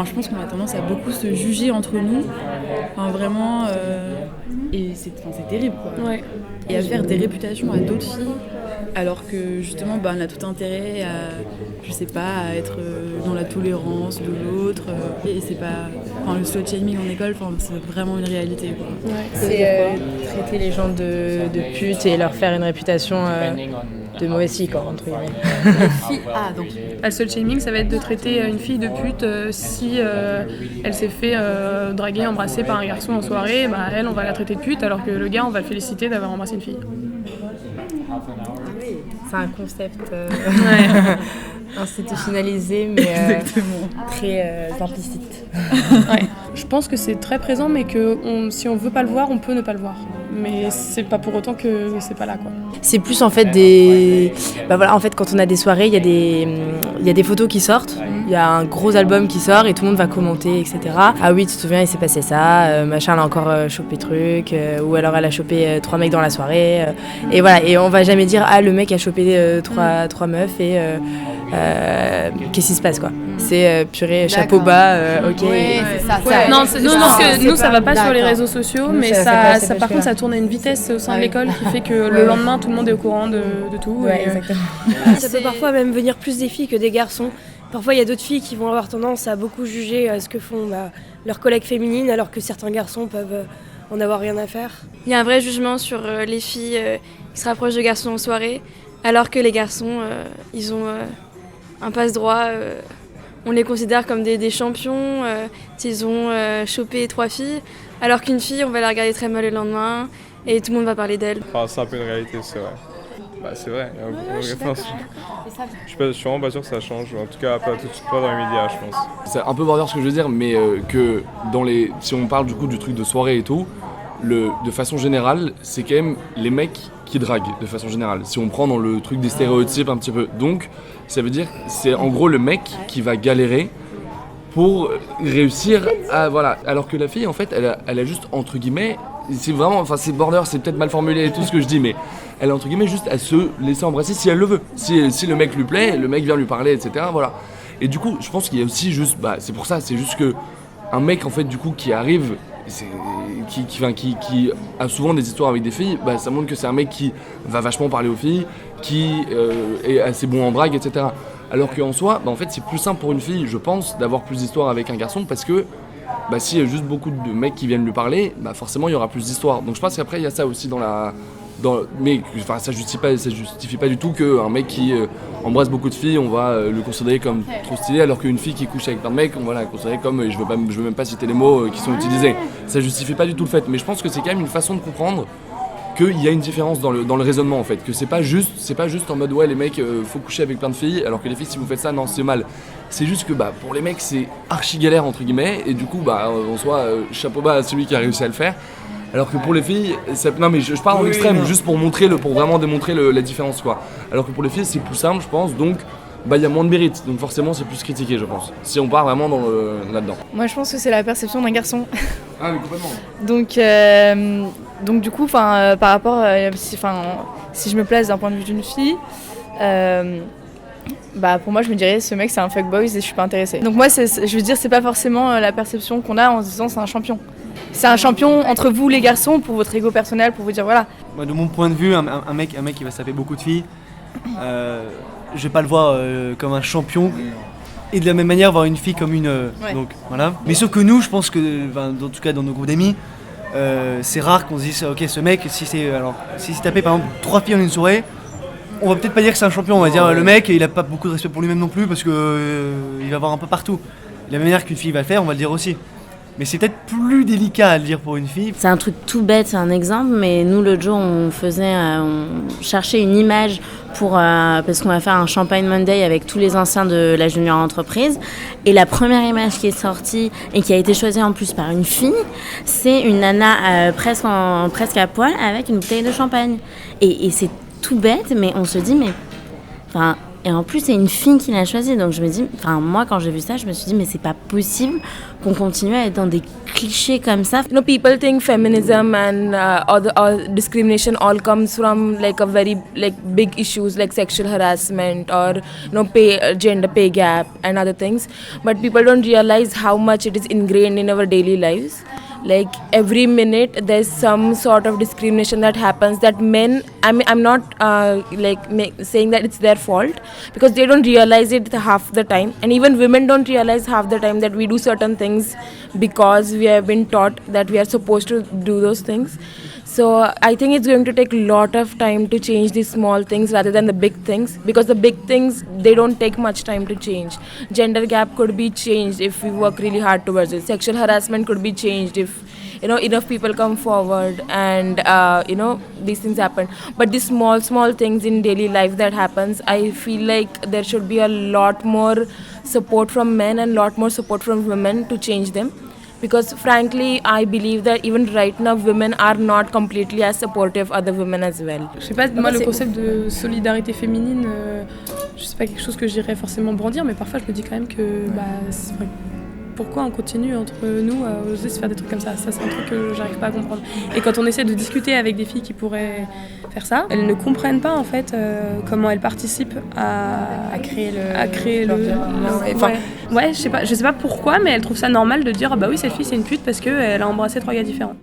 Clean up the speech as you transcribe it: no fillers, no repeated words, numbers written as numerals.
je pense qu'on a tendance à beaucoup se juger entre nous, vraiment, et c'est terrible, quoi. Ouais. Et à faire des réputations à d'autres filles, alors que justement, on a tout intérêt à être dans la tolérance de l'autre, et c'est pas, le slut shaming en école, c'est vraiment une réalité, quoi. Ouais. C'est traiter les gens de putes et leur faire une réputation de mauvaise fille, quoi, entre guillemets. Le slut shaming, ça va être de traiter une fille de pute si elle s'est fait draguer, embrasser par un garçon en soirée, elle, on va la traiter de pute, alors que le gars, on va le féliciter d'avoir embrassé une fille. C'est un concept institutionnalisé, mais très implicite. Ouais. Je pense que c'est très présent, mais que si on veut pas le voir, on peut ne pas le voir. Mais c'est pas pour autant que c'est pas là, quoi. C'est plus en fait quand on a des soirées, il y a des photos qui sortent, il y a un gros album qui sort et tout le monde va commenter, etc. Ah oui, tu te souviens, il s'est passé ça, machin, elle a encore chopé truc, ou alors elle a chopé 3 mecs dans la soirée, et voilà, et on va jamais dire le mec a chopé trois meufs et qu'est-ce qui se passe, quoi. C'est purée, chapeau bas, ok. Oui, c'est ça. Ouais. Nous, ça va pas sur les réseaux sociaux, mais ça par contre, ça tourne à une vitesse au sein de l'école qui fait que le lendemain, tout le monde est au courant de tout. Ouais, exactement. Ça peut parfois même venir plus des filles que des garçons. Parfois, il y a d'autres filles qui vont avoir tendance à beaucoup juger ce que font leurs collègues féminines, alors que certains garçons peuvent en avoir rien à faire. Il y a un vrai jugement sur les filles qui se rapprochent de garçons en soirée, alors que les garçons, ils ont un passe-droit. On les considère comme des champions s'ils ont chopé 3 filles, alors qu'une fille, on va la regarder très mal le lendemain et tout le monde va parler d'elle. C'est un peu une réalité, c'est vrai. C'est vrai, je suis vraiment pas sûr que ça change, en tout cas pas tout de suite, pas dans les médias, je pense. C'est un peu border ce que je veux dire, mais que si on parle du coup du truc de soirée et tout, de façon générale, c'est quand même les mecs qui draguent de façon générale. Si on prend dans le truc des stéréotypes un petit peu, donc ça veut dire c'est en gros le mec qui va galérer pour réussir à voilà. Alors que la fille en fait, elle a juste entre guillemets, c'est vraiment, c'est border, c'est peut-être mal formulé tout ce que je dis, mais elle a entre guillemets juste à se laisser embrasser si elle le veut. Si le mec lui plaît, le mec vient lui parler, etc. Voilà. Et du coup, je pense qu'il y a aussi juste, c'est pour ça, c'est juste que un mec en fait du coup qui arrive, qui a souvent des histoires avec des filles, ça montre que c'est un mec qui va vachement parler aux filles, qui est assez bon en drague, etc. Alors qu'en soi, en fait, c'est plus simple pour une fille, je pense, d'avoir plus d'histoires avec un garçon parce que s'il y a juste beaucoup de mecs qui viennent lui parler, forcément il y aura plus d'histoires. Donc je pense qu'après il y a ça aussi mais ça justifie pas du tout qu'un mec qui embrasse beaucoup de filles, on va le considérer comme trop stylé, alors qu'une fille qui couche avec plein de mecs, on va la considérer comme, je veux même pas citer les mots qui sont utilisés. Ça justifie pas du tout le fait, mais je pense que c'est quand même une façon de comprendre qu'il y a une différence dans le raisonnement en fait, que c'est pas juste en mode ouais les mecs faut coucher avec plein de filles, alors que les filles si vous faites ça non c'est mal. C'est juste que pour les mecs c'est archi galère entre guillemets, et du coup en soi chapeau bas à celui qui a réussi à le faire. Alors que pour les filles, non mais je parle en extrême, juste pour vraiment démontrer la différence quoi. Alors que pour les filles c'est plus simple je pense, donc il y a moins de mérite, donc forcément c'est plus critiqué je pense, si on part vraiment là-dedans. Moi je pense que c'est la perception d'un garçon. Ah oui complètement. Donc du coup, par rapport, si je me place d'un point de vue d'une fille, pour moi je me dirais ce mec c'est un fuckboy et je suis pas intéressée. Donc moi je veux dire c'est pas forcément la perception qu'on a en se disant c'est un champion. C'est un champion entre vous les garçons pour votre ego personnel, pour vous dire voilà. Moi, de mon point de vue, un mec qui va se taper beaucoup de filles, je vais pas le voir comme un champion. Et de la même manière voir une fille comme une donc voilà. Mais sauf que nous je pense que en tout cas dans nos groupes d'amis, c'est rare qu'on se dise ok ce mec s'il s'est tapé par exemple 3 filles en une soirée, on va peut-être pas dire que c'est un champion, on va dire le mec il a pas beaucoup de respect pour lui-même non plus parce que il va voir un peu partout. De la même manière qu'une fille va le faire, on va le dire aussi. Mais c'est peut-être plus délicat à le dire pour une fille. C'est un truc tout bête, c'est un exemple, mais nous l'autre jour on cherchait une image parce qu'on va faire un Champagne Monday avec tous les anciens de la junior entreprise, et la première image qui est sortie et qui a été choisie en plus par une fille, c'est une nana presque à poil avec une bouteille de champagne. Et c'est tout bête, mais on se dit Et en plus, c'est une fille qui l'a choisi. Donc je me dis, enfin moi quand j'ai vu ça, je me suis dit mais c'est pas possible qu'on continue à être dans des clichés comme ça. You know, people think feminism and all discrimination all comes from like a very like big issues like sexual harassment or gender pay gap and other things. But people don't realize how much it is ingrained in our daily lives. Like every minute there's some sort of discrimination that happens that men, I'm not saying that it's their fault, because they don't realize it half the time, and even women don't realize half the time that we do certain things because we have been taught that we are supposed to do those things. So I think it's going to take a lot of time to change these small things rather than the big things, because the big things, they don't take much time to change. Gender gap could be changed if we work really hard towards it. Sexual harassment could be changed if enough people come forward and these things happen. But these small things in daily life that happens, I feel like there should be a lot more support from men and a lot more support from women to change them. Because frankly, I believe that even right now, women are not completely as supportive other women as well. Je sais pas, moi le concept de solidarité féminine, je sais pas quelque chose que j'irais forcément brandir, mais parfois je me dis quand même que c'est vrai. Pourquoi on continue entre nous à oser se faire des trucs comme ça? Ça, c'est un truc que j'arrive pas à comprendre. Et quand on essaie de discuter avec des filles qui pourraient faire ça, elles ne comprennent pas en fait comment elles participent à créer le ouais, je sais pas pourquoi, mais elles trouvent ça normal de dire ah bah oui, cette fille c'est une pute parce qu'elle a embrassé 3 gars différents.